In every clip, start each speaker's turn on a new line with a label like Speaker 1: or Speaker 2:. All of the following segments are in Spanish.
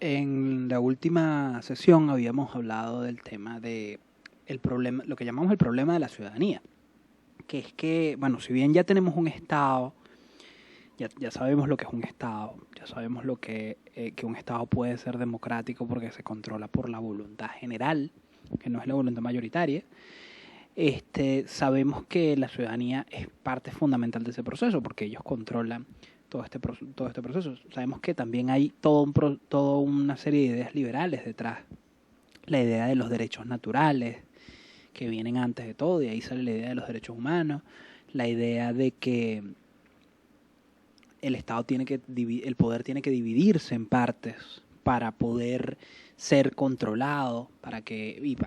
Speaker 1: En la última sesión habíamos hablado del tema de el problema, lo que llamamos el problema de la ciudadanía, que es que, bueno, si bien ya tenemos un Estado, ya sabemos lo que es un Estado, ya sabemos que un Estado puede ser democrático porque se controla por la voluntad general, que no es la voluntad mayoritaria. Sabemos que la ciudadanía es parte fundamental de ese proceso porque ellos controlan todo este proceso. Sabemos que también hay toda una serie de ideas liberales detrás. La idea de los derechos naturales, que vienen antes de todo, y ahí sale la idea de los derechos humanos, la idea de que el poder tiene que dividirse en partes para poder ser controlado, para que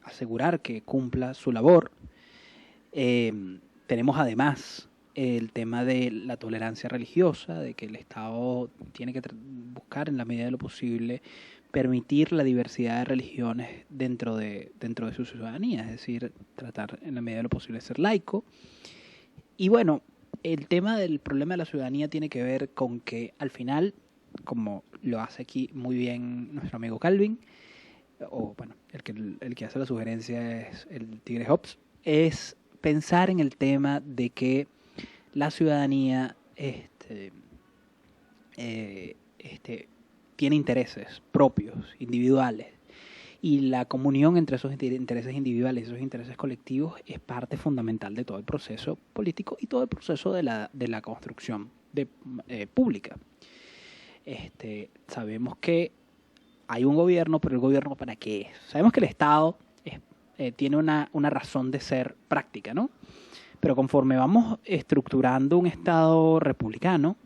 Speaker 1: asegurar que cumpla su labor. Tenemos además el tema de la tolerancia religiosa, de que el Estado tiene que buscar en la medida de lo posible permitir la diversidad de religiones dentro de su ciudadanía, es decir, tratar en la medida de lo posible de ser laico. Y bueno, el tema del problema de la ciudadanía tiene que ver con que al final, como lo hace aquí muy bien nuestro amigo Calvin, o bueno, el que hace la sugerencia es el Tigre Hobbes, es pensar en el tema de que la ciudadanía tiene intereses propios, individuales, y la comunión entre esos intereses individuales y esos intereses colectivos es parte fundamental de todo el proceso político y todo el proceso de la construcción pública. Sabemos que hay un gobierno, pero el gobierno ¿para qué es? Sabemos que el Estado tiene una razón de ser práctica, ¿no? Pero conforme vamos estructurando un Estado republicano,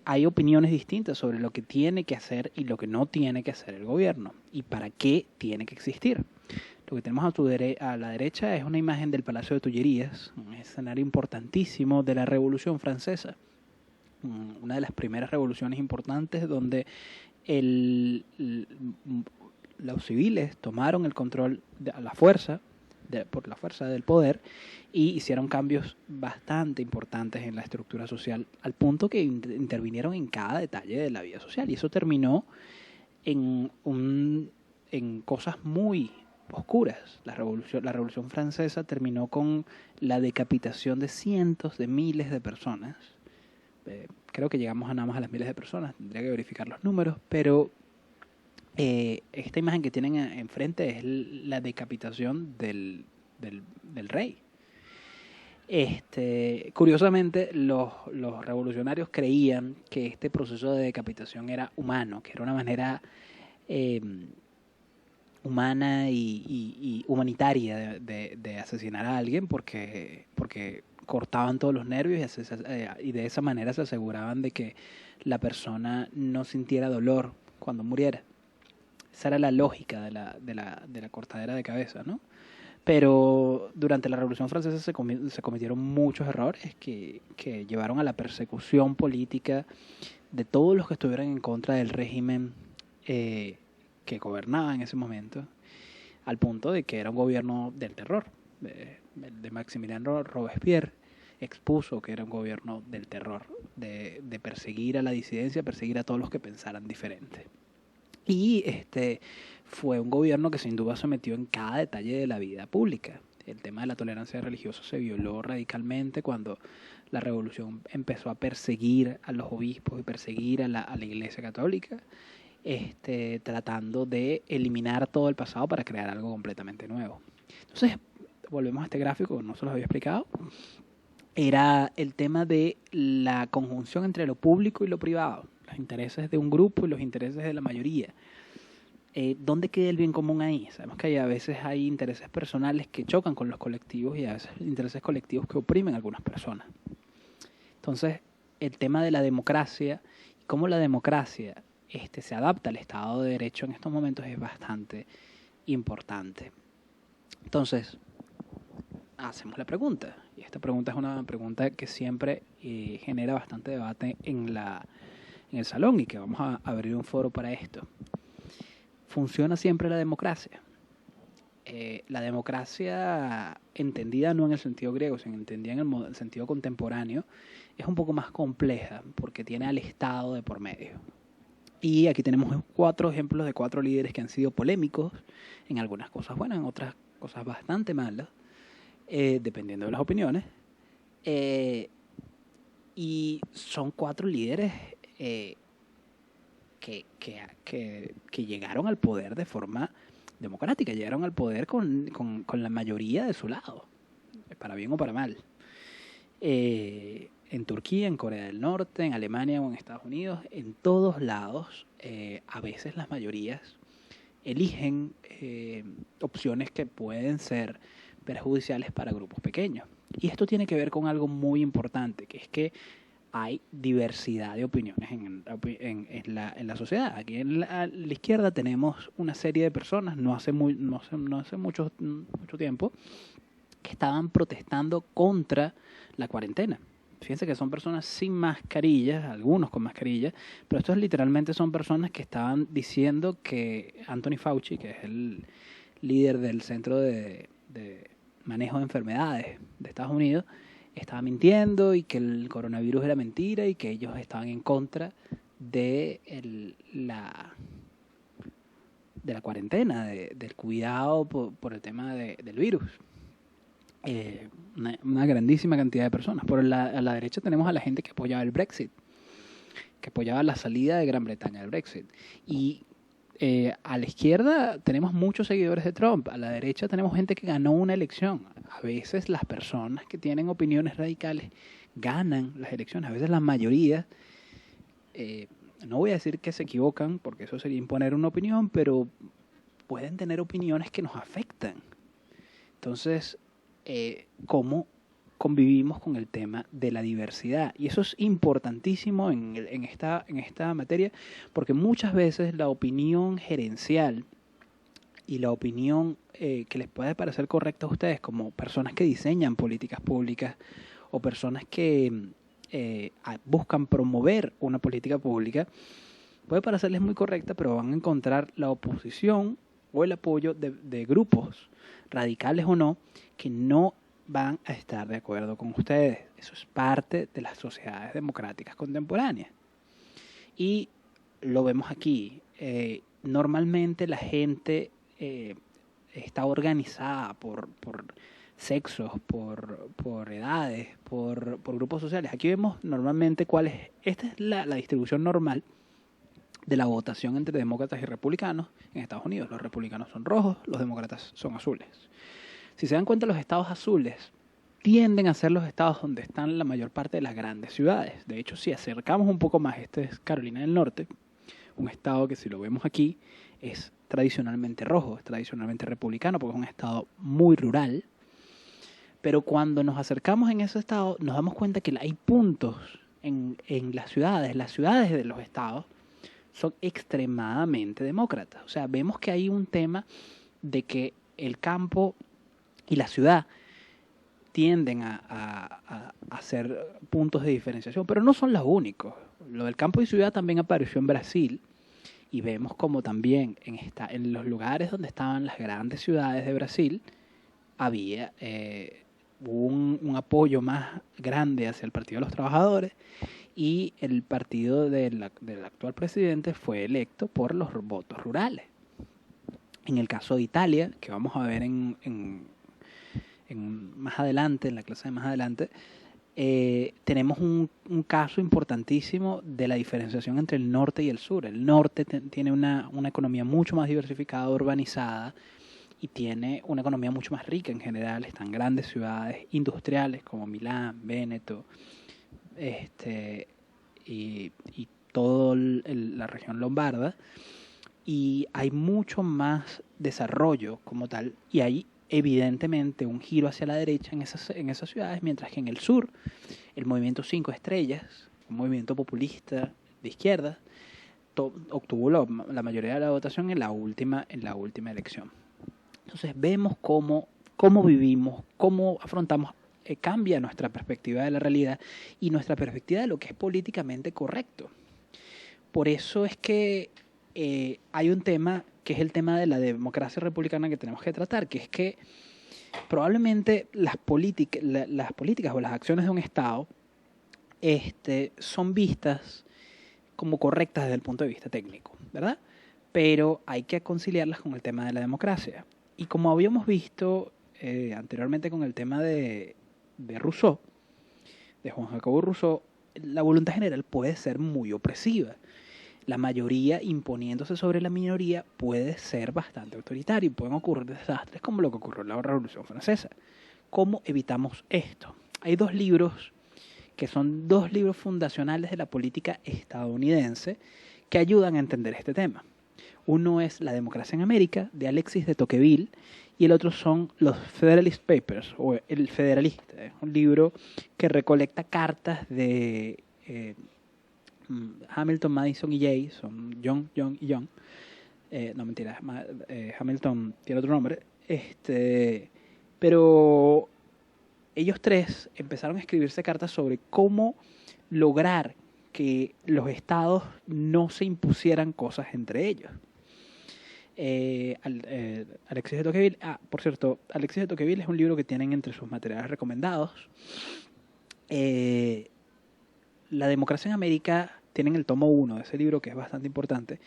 Speaker 1: hay opiniones distintas sobre lo que tiene que hacer y lo que no tiene que hacer el gobierno y para qué tiene que existir. Lo que tenemos a la derecha es una imagen del Palacio de Tullerías, un escenario importantísimo de la Revolución Francesa, una de las primeras revoluciones importantes donde los civiles tomaron el control a la fuerza, por la fuerza del poder, y hicieron cambios bastante importantes en la estructura social, al punto que intervinieron en cada detalle de la vida social, y eso terminó en cosas muy oscuras. La Revolución Francesa terminó con la decapitación de cientos de miles de personas. Creo que llegamos a nada más a las miles de personas, tendría que verificar los números, pero esta imagen que tienen enfrente es la decapitación del rey. Curiosamente, los revolucionarios creían que este proceso de decapitación era humano, que era una manera humana y humanitaria de asesinar a alguien porque cortaban todos los nervios y de esa manera se aseguraban de que la persona no sintiera dolor cuando muriera. Esa era la lógica de la cortadera de cabeza, ¿no? Pero durante la Revolución Francesa se cometieron muchos errores que llevaron a la persecución política de todos los que estuvieran en contra del régimen que gobernaba en ese momento, al punto de que era un gobierno del terror. De Maximiliano Robespierre expuso que era un gobierno del terror, de perseguir a la disidencia, perseguir a todos los que pensaran diferente. Y fue un gobierno que sin duda se metió en cada detalle de la vida pública. El tema de la tolerancia religiosa se violó radicalmente cuando la revolución empezó a perseguir a los obispos y perseguir a la Iglesia Católica, tratando de eliminar todo el pasado para crear algo completamente nuevo. Entonces, volvemos a este gráfico, no se los había explicado. Era el tema de la conjunción entre lo público y lo privado, los intereses de un grupo y los intereses de la mayoría. ¿Dónde queda el bien común ahí? Sabemos que a veces hay intereses personales que chocan con los colectivos y a veces intereses colectivos que oprimen a algunas personas. Entonces, el tema de la democracia y cómo la democracia se adapta al Estado de Derecho en estos momentos es bastante importante. Entonces, hacemos la pregunta, y esta pregunta es una pregunta que siempre genera bastante debate en el salón y que vamos a abrir un foro para esto. ¿Funciona siempre la democracia? La democracia, entendida no en el sentido griego, sino entendida en el sentido contemporáneo, es un poco más compleja porque tiene al Estado de por medio. Y aquí tenemos 4 ejemplos de 4 líderes que han sido polémicos, en algunas cosas buenas, en otras cosas bastante malas, dependiendo de las opiniones. Y son 4 líderes que llegaron al poder de forma democrática, llegaron al poder con la mayoría de su lado, para bien o para mal. En Turquía, en Corea del Norte, en Alemania o en Estados Unidos, en todos lados, a veces las mayorías eligen opciones que pueden ser perjudiciales para grupos pequeños. Y esto tiene que ver con algo muy importante, que es que hay diversidad de opiniones en la sociedad. Aquí en la izquierda tenemos una serie de personas, no hace mucho tiempo, que estaban protestando contra la cuarentena. Fíjense que son personas sin mascarillas, algunos con mascarillas, pero estos literalmente son personas que estaban diciendo que Anthony Fauci, que es el líder del Centro de Manejo de Enfermedades de Estados Unidos, estaba mintiendo y que el coronavirus era mentira y que ellos estaban en contra de la cuarentena, del cuidado por el tema del virus. Una grandísima cantidad de personas. A la derecha tenemos a la gente que apoyaba el Brexit, que apoyaba la salida de Gran Bretaña del Brexit. Y a la izquierda tenemos muchos seguidores de Trump. A la derecha tenemos gente que ganó una elección. A veces las personas que tienen opiniones radicales ganan las elecciones. A veces la mayoría, no voy a decir que se equivocan, porque eso sería imponer una opinión, pero pueden tener opiniones que nos afectan. Entonces, cómo convivimos con el tema de la diversidad. Y eso es importantísimo en esta materia, porque muchas veces la opinión gerencial y la opinión que les puede parecer correcta a ustedes como personas que diseñan políticas públicas o personas que buscan promover una política pública, puede parecerles muy correcta, pero van a encontrar la oposición o el apoyo de grupos, radicales o no, que no van a estar de acuerdo con ustedes. Eso es parte de las sociedades democráticas contemporáneas. Y lo vemos aquí. Normalmente la gente está organizada por sexos, por edades, por grupos sociales. Aquí vemos normalmente esta es la distribución normal de la votación entre demócratas y republicanos en Estados Unidos. Los republicanos son rojos, los demócratas son azules. Si se dan cuenta, los estados azules tienden a ser los estados donde están la mayor parte de las grandes ciudades. De hecho, si acercamos un poco más, este es Carolina del Norte, un estado que si lo vemos aquí es tradicionalmente rojo, es tradicionalmente republicano, porque es un estado muy rural. Pero cuando nos acercamos en ese estado, nos damos cuenta que hay puntos en las ciudades de los estados son extremadamente demócratas. O sea, vemos que hay un tema de que el campo y la ciudad tienden a ser puntos de diferenciación, pero no son los únicos. Lo del campo y ciudad también apareció en Brasil, y vemos como también en los lugares donde estaban las grandes ciudades de Brasil había un apoyo más grande hacia el Partido de los Trabajadores, y el partido del actual presidente fue electo por los votos rurales. En el caso de Italia, que vamos a ver más adelante, en la clase de más adelante, tenemos un caso importantísimo de la diferenciación entre el norte y el sur. El norte tiene una economía mucho más diversificada, urbanizada, y tiene una economía mucho más rica en general. Están grandes ciudades industriales como Milán, Véneto, y toda la región lombarda, y hay mucho más desarrollo como tal, y hay evidentemente un giro hacia la derecha en esas ciudades, mientras que en el sur el movimiento 5 estrellas, un movimiento populista de izquierda, obtuvo la mayoría de la votación en la última elección. Entonces vemos cómo vivimos, cómo afrontamos, cambia nuestra perspectiva de la realidad y nuestra perspectiva de lo que es políticamente correcto. Por eso es que hay un tema que es el tema de la democracia republicana que tenemos que tratar, que es que probablemente las políticas o las acciones de un Estado son vistas como correctas desde el punto de vista técnico, ¿verdad? Pero hay que conciliarlas con el tema de la democracia. Y como habíamos visto anteriormente con el tema de Rousseau, de Juan Jacobo Rousseau, la voluntad general puede ser muy opresiva. La mayoría imponiéndose sobre la minoría puede ser bastante autoritario y pueden ocurrir desastres como lo que ocurrió en la Revolución Francesa. ¿Cómo evitamos esto? Hay dos libros que son dos libros fundacionales de la política estadounidense que ayudan a entender este tema. Uno es La democracia en América, de Alexis de Tocqueville, y el otro son los Federalist Papers, o El Federalista, un libro que recolecta cartas de Hamilton, Madison y Jay, son John y John. No, mentira, Hamilton tiene otro nombre. Pero ellos tres empezaron a escribirse cartas sobre cómo lograr que los estados no se impusieran cosas entre ellos. Alexis de Tocqueville, por cierto, Alexis de Tocqueville es un libro que tienen entre sus materiales recomendados. La democracia en América, tienen el tomo 1 de ese libro que es bastante importante,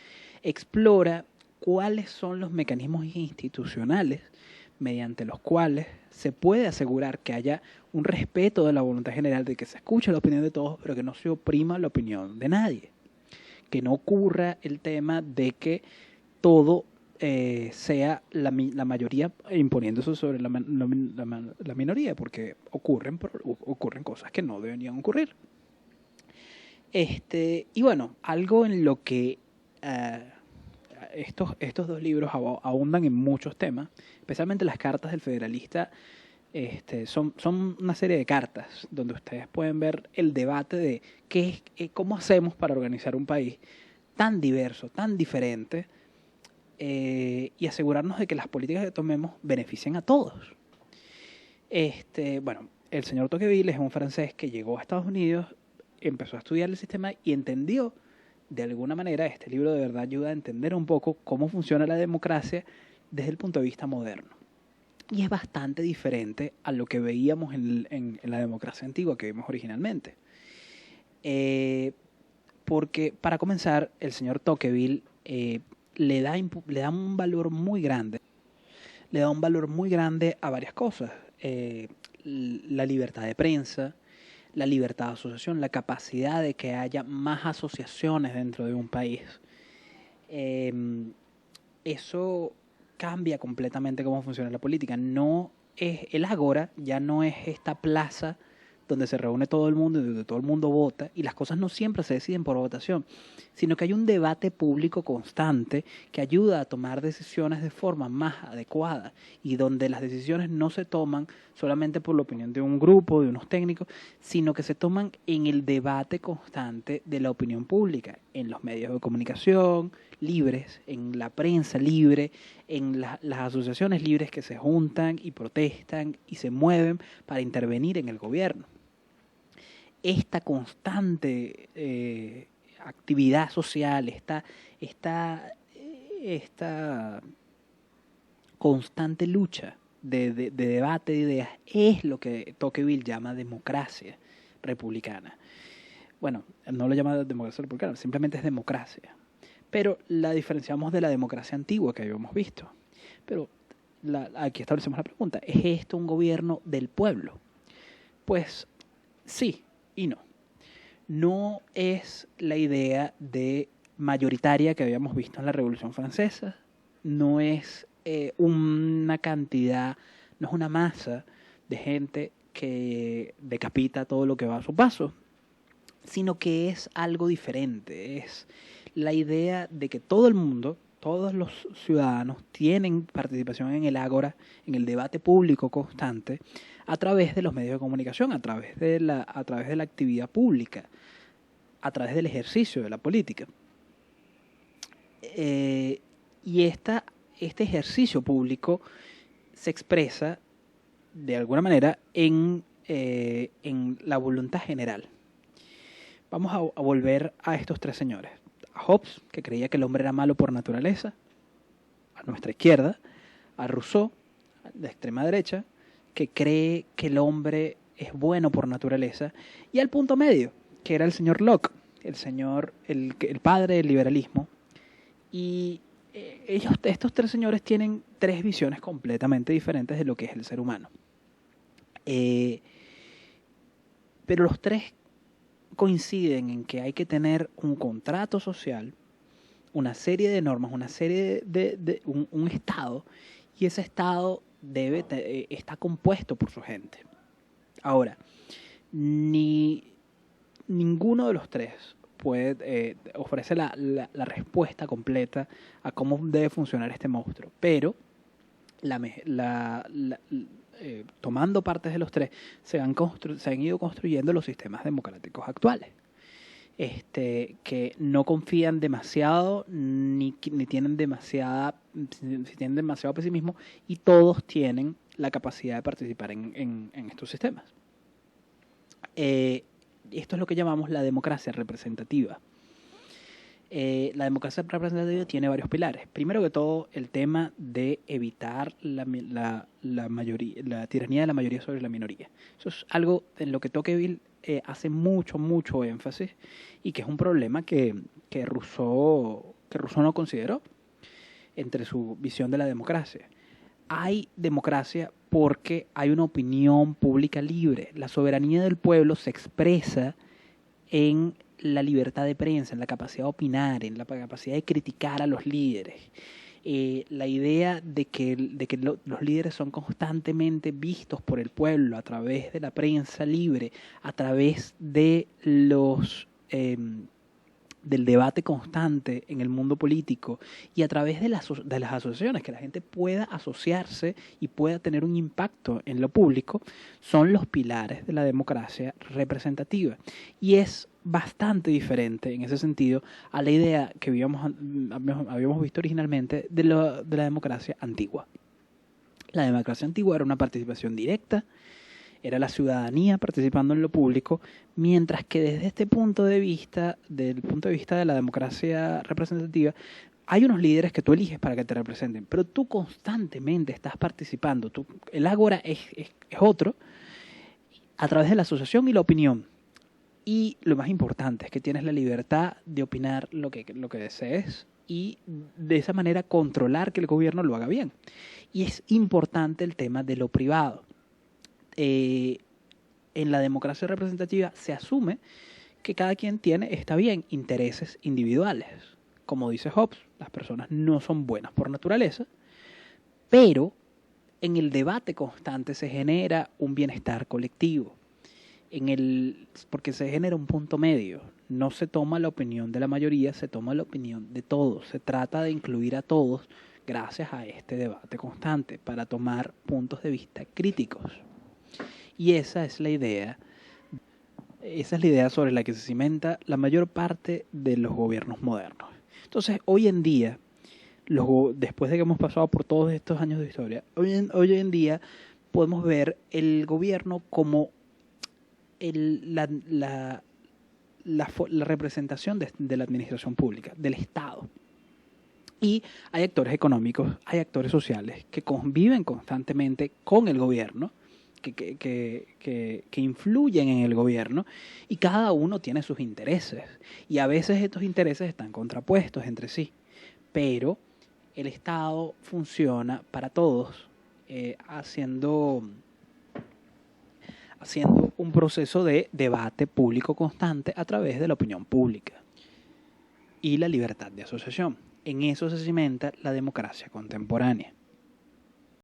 Speaker 1: explora cuáles son los mecanismos institucionales mediante los cuales se puede asegurar que haya un respeto de la voluntad general, de que se escuche la opinión de todos, pero que no se oprima la opinión de nadie. Que no ocurra el tema de que todo sea la mayoría imponiéndose sobre la minoría, porque ocurren cosas que no deberían ocurrir. Y bueno, algo en lo que estos dos libros abundan en muchos temas, especialmente las cartas del Federalista. Son una serie de cartas donde ustedes pueden ver el debate de cómo hacemos para organizar un país tan diverso, tan diferente, y asegurarnos de que las políticas que tomemos beneficien a todos. Bueno, el señor Tocqueville es un francés que llegó a Estados Unidos, empezó a estudiar el sistema y entendió, de alguna manera, este libro de verdad ayuda a entender un poco cómo funciona la democracia desde el punto de vista moderno. Y es bastante diferente a lo que veíamos en la democracia antigua que vimos originalmente. Porque, para comenzar, el señor Tocqueville le da un valor muy grande. Le da un valor muy grande a varias cosas. La libertad de prensa, la libertad de asociación, la capacidad de que haya más asociaciones dentro de un país. Eso cambia completamente cómo funciona la política. No es el ágora, ya no es esta plaza donde se reúne todo el mundo y donde todo el mundo vota, y las cosas no siempre se deciden por votación, sino que hay un debate público constante que ayuda a tomar decisiones de forma más adecuada, y donde las decisiones no se toman solamente por la opinión de un grupo, de unos técnicos, sino que se toman en el debate constante de la opinión pública, en los medios de comunicación libres, en la prensa libre, en las asociaciones libres que se juntan y protestan y se mueven para intervenir en el gobierno. Esta constante actividad social, esta constante lucha de debate de ideas es lo que Tocqueville llama democracia republicana. Bueno, no lo llama democracia republicana, simplemente es democracia. Pero la diferenciamos de la democracia antigua que habíamos visto. Pero aquí establecemos la pregunta, ¿es esto un gobierno del pueblo? Pues sí y no. No es la idea de mayoritaria que habíamos visto en la Revolución Francesa, no es una cantidad, no es una masa de gente que decapita todo lo que va a su paso, sino que es algo diferente, es la idea de que todo el mundo, todos los ciudadanos tienen participación en el ágora, en el debate público constante, a través de los medios de comunicación, a través de la actividad pública, a través del ejercicio de la política. Y este ejercicio público se expresa de alguna manera en la voluntad general. Vamos a volver a estos tres señores. A Hobbes, que creía que el hombre era malo por naturaleza, a nuestra izquierda, a Rousseau, de extrema derecha, que cree que el hombre es bueno por naturaleza, y al punto medio, que era el señor Locke, el padre del liberalismo, y estos tres señores tienen tres visiones completamente diferentes de lo que es el ser humano. Pero los tres coinciden en que hay que tener un contrato social, una serie de normas, una serie de un Estado, y ese Estado está compuesto por su gente. Ahora, ninguno de los tres ofrece la respuesta completa a cómo debe funcionar este monstruo, pero tomando partes de los tres, se han ido construyendo los sistemas democráticos actuales, que no confían demasiado ni tienen demasiado pesimismo, y todos tienen la capacidad de participar en estos sistemas. Esto es lo que llamamos la democracia representativa. La democracia representativa tiene varios pilares. Primero que todo, el tema de evitar la tiranía de la mayoría sobre la minoría. Eso es algo en lo que Tocqueville hace mucho énfasis, y que es un problema que Rousseau no consideró entre su visión de la democracia. Hay democracia porque hay una opinión pública libre. La soberanía del pueblo se expresa en la libertad de prensa, en la capacidad de opinar, en la capacidad de criticar a los líderes. La idea de que los líderes son constantemente vistos por el pueblo a través de la prensa libre, a través de del debate constante en el mundo político, y a través de las asociaciones, que la gente pueda asociarse y pueda tener un impacto en lo público, son los pilares de la democracia representativa. Y es bastante diferente en ese sentido a la idea que habíamos visto originalmente de la democracia antigua. La democracia antigua era una participación directa, era la ciudadanía participando en lo público, mientras que desde del punto de vista de la democracia representativa, hay unos líderes que tú eliges para que te representen, pero tú constantemente estás participando. El ágora es otro, a través de la asociación y la opinión. Y lo más importante es que tienes la libertad de opinar lo que desees, y de esa manera controlar que el gobierno lo haga bien. Y es importante el tema de lo privado. En la democracia representativa se asume que cada quien está bien, intereses individuales. Como dice Hobbes, las personas no son buenas por naturaleza, pero en el debate constante se genera un bienestar colectivo, porque se genera un punto medio. No se toma la opinión de la mayoría, se toma la opinión de todos. Se trata de incluir a todos gracias a este debate constante para tomar puntos de vista críticos. Y esa es la idea sobre la que se cimenta la mayor parte de los gobiernos modernos. Entonces, hoy en día, después de que hemos pasado por todos estos años de historia, hoy en día podemos ver el gobierno como la representación de la administración pública, del Estado. Y hay actores económicos, hay actores sociales que conviven constantemente con el gobierno, que influyen en el gobierno, y cada uno tiene sus intereses. Y a veces estos intereses están contrapuestos entre sí. Pero el Estado funciona para todos, haciendo un proceso de debate público constante a través de la opinión pública y la libertad de asociación. En eso se cimenta la democracia contemporánea.